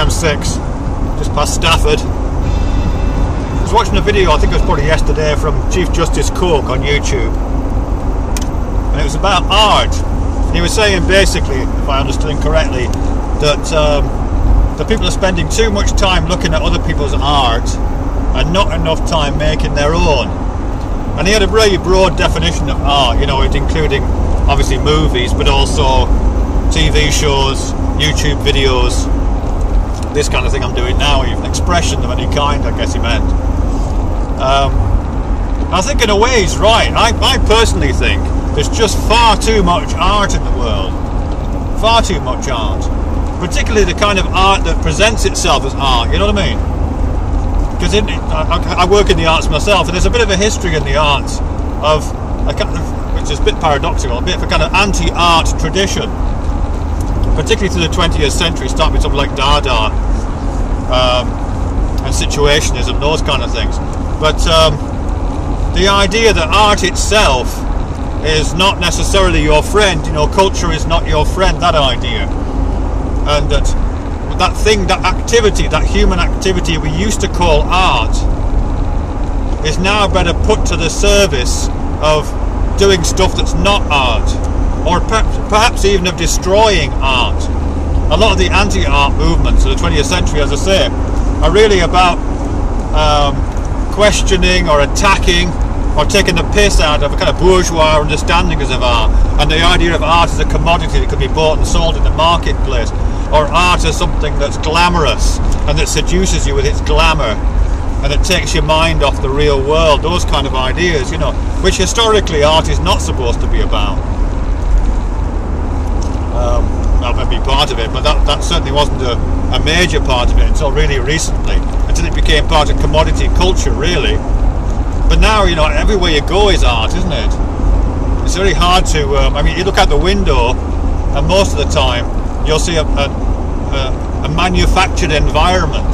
M6, just past Stafford. I was watching a video, I think it was probably yesterday, from Chief Justice Coke on YouTube, and it was about art. And he was saying basically, if I understood him correctly, that the people are spending too much time looking at other people's art and not enough time making their own. And he had a really broad definition of art, you know, including obviously movies, but also TV shows, YouTube videos, this kind of thing I'm doing now, even expression of any kind, I guess he meant. I think in a way he's right. I personally think there's just far too much art in the world. Far too much art. Particularly the kind of art that presents itself as art, you know what I mean? Because I work in the arts myself, and there's a bit of a history in the arts of a kind of, which is a bit paradoxical, a bit of a kind of anti-art tradition, particularly through the 20th century, starting with something like Dada and Situationism, those kind of things. But the idea that art itself is not necessarily your friend, you know, culture is not your friend, that idea, and that thing, that activity, that human activity we used to call art is now better put to the service of doing stuff that's not art, or perhaps even of destroying art. A lot of the anti-art movements of the 20th century, as I say, are really about questioning or attacking or taking the piss out of a kind of bourgeois understandings of art, and the idea of art as a commodity that could be bought and sold in the marketplace, or art as something that's glamorous and that seduces you with its glamour and it takes your mind off the real world, those kind of ideas, you know, which historically art is not supposed to be about. That may be part of it, but that certainly wasn't a major part of it until really recently, until it became part of commodity culture, really. But now, you know, everywhere you go is art, isn't it? It's very hard to, I mean, you look out the window and most of the time you'll see a manufactured environment.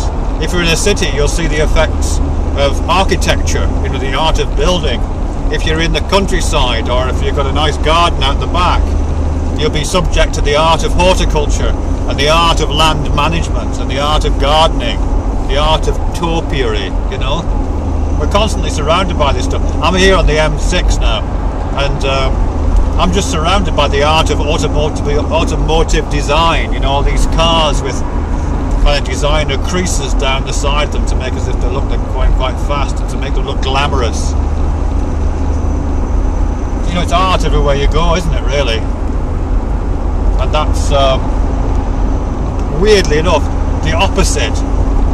If you're in a city, you'll see the effects of architecture, you know, the art of building. If you're in the countryside, or if you've got a nice garden out the back, you'll be subject to the art of horticulture and the art of land management and the art of gardening, the art of topiary, you know. We're constantly surrounded by this stuff. I'm here on the M6 now, and I'm just surrounded by the art of automotive design, you know, all these cars with kind of designer creases down the side of them to make as if they look like going quite fast and to make them look glamorous. You know, it's art everywhere you go, isn't it, really? And that's, weirdly enough, the opposite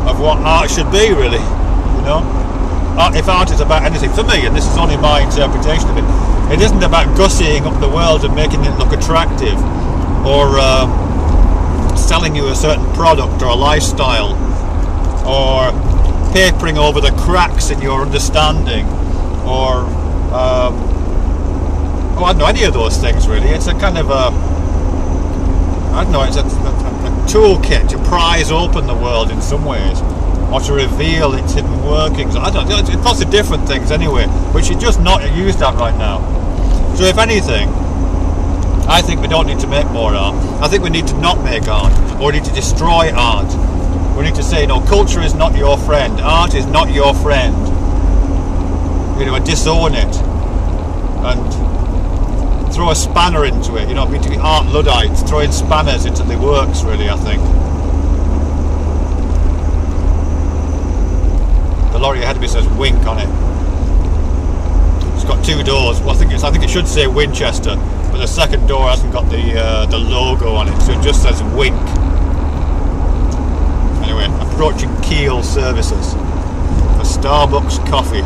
of what art should be, really, you know? If art is about anything, for me, and this is only my interpretation of it, it isn't about gussying up the world and making it look attractive, or selling you a certain product or a lifestyle, or papering over the cracks in your understanding, or I don't know, any of those things, really. It's a kind of I don't know, it's a toolkit to prise open the world in some ways, or to reveal its hidden workings. I don't know, it's lots of different things anyway, which is just not used at right now. So if anything, I think we don't need to make more art. I think we need to not make art, or we need to destroy art. We need to say, no, culture is not your friend, art is not your friend. You know, and disown it, and throw a spanner into it, you know, to be art Luddites, throwing spanners into the works, really, I think. The lorry ahead of me says Wink on it. It's got two doors. Well, I think it should say Winchester, but the second door hasn't got the logo on it, so it just says Wink. Anyway, approaching Keele services for Starbucks coffee.